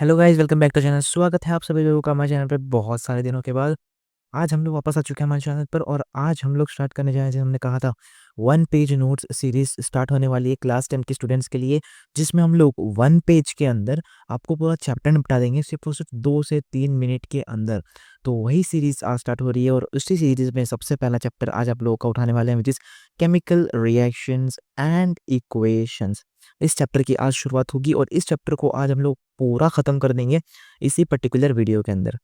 Hello guys, welcome back to channel. स्वागत है आप सभी लोगों का हमारे चैनल पे बहुत सारे दिनों के बाद। आज हम लोग वापस आ चुके हैं हमारे चैनल पर और आज हम लोग स्टार्ट करने जा रहे हैं, जैसे हमने कहा था, one page notes series start होने वाली है क्लास 10 के स्टूडेंट्स के लिए, जिसमें हम लोग वन पेज के अंदर आपको पूरा चैप्टर निपटा देंगे सिर्फ और सिर्फ 2 से 3 मिनट के अंदर। तो वही सीरीज आज स्टार्ट हो रही है और उसी सीरीज में सबसे पहला चैप्टर आज आप लोगों का उठाने वाले हैं, which is chemical reactions and equations. इस चैप्टर की आज शुरुआत होगी और इस चैप्टर को आज हम लोग पूरा खत्म कर देंगे इसी पर्टिकुलर वीडियो के अंदर,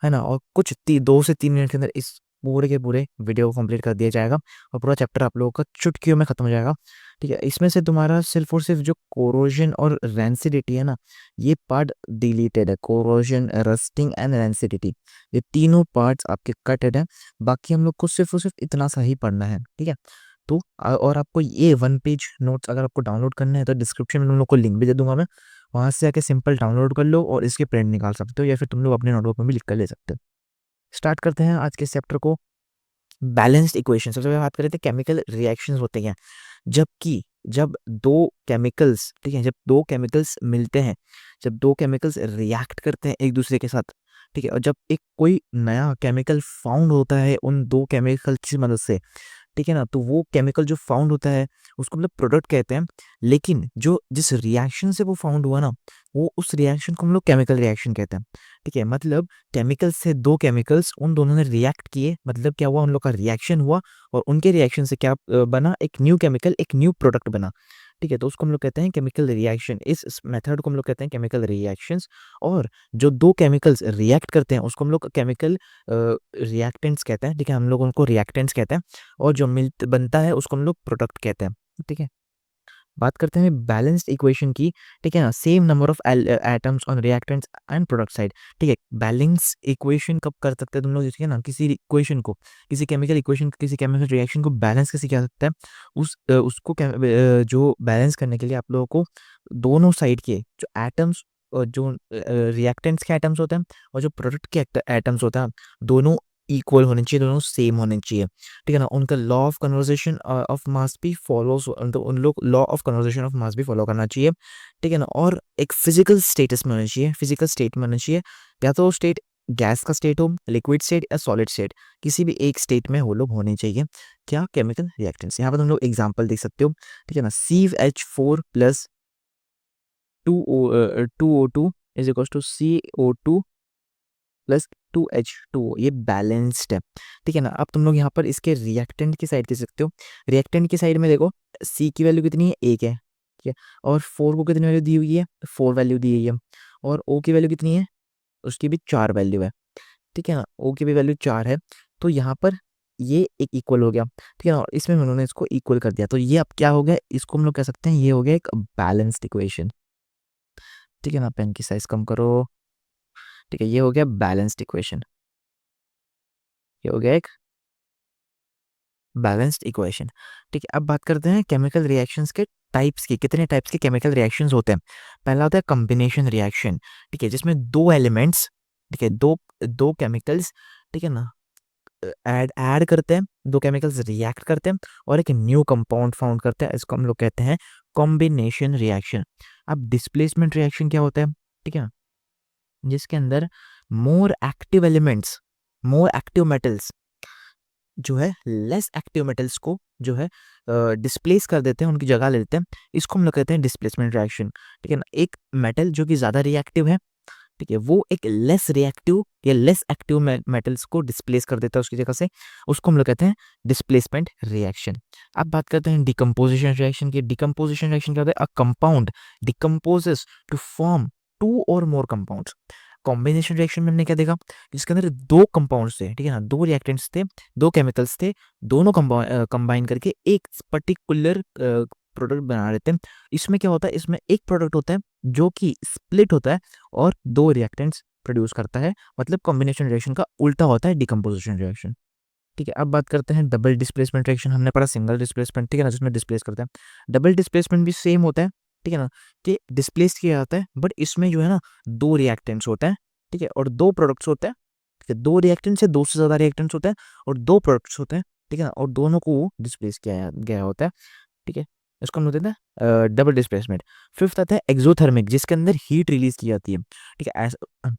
है ना। और कुछ 2 से 3 मिनट के अंदर इस पूरे के पूरे वीडियो को कंप्लीट कर दिया जाएगा और पूरा चैप्टर आप लोगों का चुटकियों में खत्म हो जाएगा। ठीक है, इसमें से तुम्हारा सिर्फ और सिर्फ जो कोरोजन और रेंसिडिटी है ना, ये पार्ट डिलीटेड है। कोरोजन, रस्टिंग एंड रेंसिडिटी, ये तीनों पार्ट्स आपके कटेड है। बाकी हम लोग को सिर्फ और सिर्फ इतना सा ही पढ़ना है, ठीक है। तो और आपको ये वन पेज नोट्स अगर आपको डाउनलोड करना है तो डिस्क्रिप्शन में तुम लोग को लिंक भी दे दूंगा मैं, वहां से जाके सिंपल डाउनलोड कर लो और इसके प्रिंट निकाल सकते हो या फिर तुम लोग अपने नोटबुक में भी लिख कर ले सकते हो। स्टार्ट करते हैं आज के चैप्टर को। बैलेंस्ड इक्वेशन, सबसे पहले बात करें थे केमिकल रिएक्शंस होते हैं। जबकि जब दो केमिकल्स, ठीक है, जब दो केमिकल्स मिलते हैं, जब दो केमिकल्स रिएक्ट करते हैं एक दूसरे के साथ, ठीक है, और जब एक कोई नया केमिकल फाउंड होता है उन दो केमिकल की मदद से, ठीक है ना, तो वो केमिकल जो फाउंड होता है उसको मतलब प्रोडक्ट कहते हैं। लेकिन जो जिस रिएक्शन से वो फाउंड हुआ ना, वो उस रिएक्शन को हम लोग केमिकल रिएक्शन कहते हैं। ठीक है, मतलब केमिकल से दो केमिकल्स उन दोनों ने रिएक्ट किए, मतलब क्या हुआ, उन लोग का रिएक्शन हुआ और उनके रिएक्शन से क्या बना, एक न्यू केमिकल, एक न्यू प्रोडक्ट बना। ठीक है, तो उसको हम लोग कहते हैं केमिकल रिएक्शन। इस मेथड को हम लोग कहते हैं केमिकल रिएक्शंस। और जो दो केमिकल्स रिएक्ट करते हैं उसको हम लोग केमिकल रिएक्टेंट्स कहते हैं। ठीक है, हम लोग उनको रिएक्टेंट्स कहते हैं। और जो मिल बनता है उसको हम लोग प्रोडक्ट कहते हैं। ठीक है, बात करते हैं बैलेंस्ड इक्वेशन की। ठीक है ना, same number of atoms on reactants and product side. ठीक है, बैलेंस इक्वेशन कब कर सकते हैं तुम लोग, जैसे ना किसी इक्वेशन को, किसी केमिकल इक्वेशन, किसी केमिकल रिएक्शन को बैलेंस कैसे किया सकता है, उसको जो बैलेंस करने के लिए आप लोगों को दोनों साइड के जो एटम्स, और जो रिएक्टेंट्स के एटम्स होते हैं और जो प्रोडक्ट के एटम्स होते हैं, दोनों इक्वल होने चाहिए, दोनों सेम होने चाहिए। ठीक है ना, उनका law of conversation of mass भी फॉलोज, उन लोग law of conversation of mass भी फॉलो करना चाहिए। ठीक है ना, और एक फिजिकल स्टेटस में होना चाहिए, फिजिकल स्टेट में होना चाहिए। या तो स्टेट गैस का स्टेट हो, लिक्विड स्टेट या सॉलिड स्टेट, किसी भी एक स्टेट में वो लोग होने चाहिए। क्या, केमिकल रिएक्टेंट्स। यहाँ पर तुम लोग एग्जाम्पल देख सकते हो। ठीक है ना, CH4 plus 2O2 is equal to CO2 plus 2H2, ये बैलेंस्ड है। ठीक है ना, अब तुम लोग यहाँ पर इसके रिएक्टेंट की साइड देख सकते हो। रिएक्टेंट की साइड में देखो, C की वैल्यू कितनी है, 1 है। ठीक है, और 4 को कितनी वैल्यू दी हुई है, 4 वैल्यू दी हुई है। और O की वैल्यू कितनी है, उसकी भी 4 वैल्यू है। ठीक है ना, O की भी वैल्यू 4 है। तो यहाँ पर ये एक इक्वल हो गया। ठीक है ना, और इसमें उन्होंने इसको इक्वल कर दिया, तो ये अब क्या हो गया, इसको हम लोग कह सकते हैं ये हो गया एक बैलेंस्ड इक्वेशन। ठीक है ना, पेन की साइज कम करो। ठीक है, ये हो गया बैलेंस्ड इक्वेशन, ये हो गया एक बैलेंस्ड इक्वेशन। ठीक है, अब बात करते हैं केमिकल रिएक्शंस के टाइप्स की। कितने टाइप्स के केमिकल रिएक्शंस होते हैं। पहला होता है कॉम्बिनेशन रिएक्शन। ठीक है, जिसमें दो एलिमेंट्स, ठीक है, दो दो केमिकल्स, ठीक है ना, ऐड ऐड करते हैं, दो केमिकल्स रिएक्ट करते हैं और एक न्यू कंपाउंड फाउंड करते हैं। इसको हम लोग कहते हैं कॉम्बिनेशन रिएक्शन। अब डिस्प्लेसमेंट रिएक्शन क्या होता है, ठीक है, जिसके अंदर more active elements, more active metals जो है लेस एक्टिव मेटल्स को जो है डिस्प्लेस कर देते हैं, उनकी जगह ले लेते हैं। इसको हम लोग कहते हैं डिस्प्लेसमेंट रिएक्शन। ठीक है ना, एक मेटल जो कि ज़्यादा रिएक्टिव है, ठीक है, वो एक लेस रिएक्टिव या लेस एक्टिव मेटल्स को डिस्प्लेस कर देता है उसकी जगह से, उसको हम लोग कहते हैं डिस्प्लेसमेंट रिएक्शन। अब बात करते हैं डिकम्पोजिशन रिएक्शन की। डिकम्पोजिशन रिएक्शन क्या होता है, a compound decomposes to form two or more compounds. Combination reaction में हमने क्या देखा, जिसके अंदर दो कंपाउंड्स थे, ठीक है ना, दो रिएक्टेंट्स थे, दो केमिकल्स थे, दोनों कंबाइन करके एक पर्टिकुलर प्रोडक्ट बना लेते हैं। इसमें क्या होता है, इसमें एक प्रोडक्ट होता है जो कि स्प्लिट होता है और दो रिएक्टेंट्स प्रोड्यूस करता है, मतलब कॉम्बिनेशन रिएक्शन का उल्टा होता है डिकम्पोजिशन रिएक्शन। ठीक है, अब बात करते हैं डबल डिस्प्लेसमेंट रिएक्शन। हमने पढ़ा सिंगल डिस्प्लेसमेंट, ठीक है ना, जिसमें डिस्प्लेस करते हैं। डबल डिस्प्लेसमेंट भी सेम होता है, ठीक है ना, कि डिस्प्लेस किया जाता है, बट इसमें जो है ना दो रिएक्टेंट्स होते हैं, ठीक है, और दो प्रोडक्ट्स होते हैं। ठीक है, दो रिएक्टेंट्स से दो से ज़्यादा रिएक्टेंट्स होते हैं और दो प्रोडक्ट्स होते हैं, ठीक है ना, और दोनों को डिस्प्लेस किया गया होता है। ठीक है, इसको हम बोलते हैं डबल डिस्प्लेसमेंट। फिफ्थ आता है एक्सोथर्मिक, जिसके अंदर हीट रिलीज की जाती है। ठीक है, ऐसा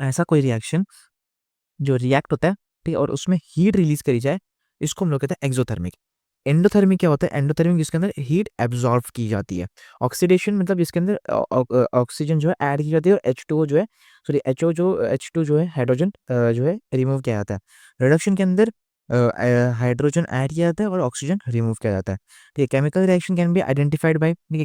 ऐसा कोई रिएक्शन जो रिएक्ट होता है, ठीक है, और उसमें हीट रिलीज करी जाए, इसको हम लोग कहते हैं एक्सोथर्मिक। एंडोथर्मिक क्या होता है? एंडोथर्मिक जिसके अंदर हीट एब्जॉर्ब की जाती है। ऑक्सीडेशन मतलब जिसके अंदर ऑक्सीजन जो है ऐड की जाती है, और H2O जो है, सॉरी H2 जो है हाइड्रोजन जो है रिमूव किया जाता है। रिडक्शन के अंदर हाइड्रोजन ऐड किया जाता है और ऑक्सीजन रिमूव किया जाता है। ठीक है, chemical reaction can be identified by, ठीक है,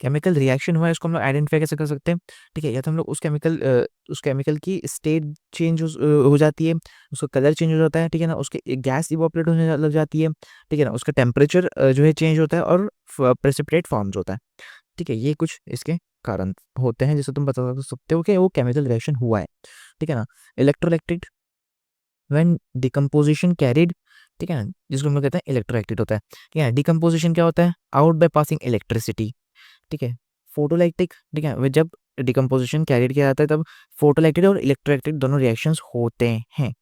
केमिकल रिएक्शन हुआ है, इसको हम लोग आइडेंटिफाई कैसे कर सकते हैं? ठीक है, या तो हम लोग उस केमिकल की स्टेट चेंज हो जाती है, उसका कलर चेंज हो जाता है, ठीक है ना, उसके गैस इवोपरेट होने लग जाती है, ठीक है ना, उसका टेम्परेचर जो है चेंज होता है, और प्रेसिपिटेट फॉर्म्स होता है। ठीक है, ये कुछ इसके कारण होते हैं जिससे तुम बता सकते हो कि वो केमिकल रिएक्शन हुआ है। ठीक है ना। इलेक्ट्रोलाइटिक व्हेन डिकम्पोजिशन कैरिड, ठीक है ना, जिसको हम लोग कहते हैं इलेक्ट्रोलाइटिक होता है। ठीक है, डिकम्पोजिशन क्या होता है? Out by passing electricity. ठीक है, फोटोलाइटिक, ठीक है, जब डिकम्पोजिशन कैरिड किया जाता है तब फोटोलाइटिक और इलेक्ट्रोलाइटिक दोनों रिएक्शंस होते हैं।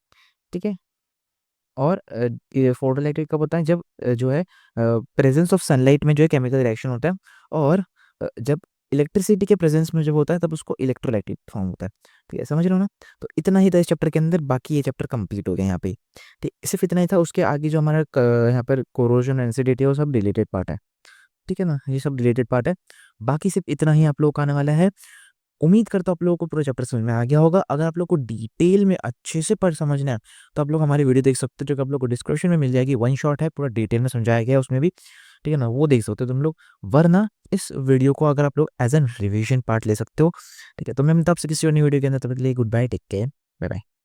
ठीक है, और ये फोटोइलेक्ट्रिक कब होता है? जब जो है प्रेजेंस ऑफ सनलाइट में जो है केमिकल रिएक्शन होता है, और जब इलेक्ट्रिसिटी के प्रेजेंस में जब होता है तब उसको इलेक्ट्रोलाइटिक फॉर्म होता है। ठीक है, समझ रहे हो ना? तो इतना ही था इस चैप्टर के अंदर, बाकी ये चैप्टर कंप्लीट हो गया यहाँ पे। ठीक, सिर्फ इतना ही था। उसके आगे जो हमारा यहाँ पर कोरोजन एंसिडिटी है वो सब रिलेटेड पार्ट है। ठीक है ना, ये सब रिलेटेड पार्ट है। बाकी सिर्फ इतना ही आप लोगों को आने वाला है। उम्मीद करता हूँ आप लोगों को पूरा चैप्टर समझ में आ गया होगा। अगर आप लोग को डिटेल में अच्छे से पढ़ समझना है तो आप लोग हमारी वीडियो देख सकते हो, जो कि आप लोग को डिस्क्रिप्शन में मिल जाएगी। वन शॉट है, पूरा डिटेल में समझाया गया है उसमें भी। ठीक है ना, वो देख सकते हो तुम लोग। वरना इस वीडियो को अगर आप लोग एज एन रिविजन पार्ट ले सकते हो। ठीक है, तो मैं मिलता हूँ आपसे किसी और नई वीडियो के अंदर। तब तक के लिए goodbye, take care, bye bye.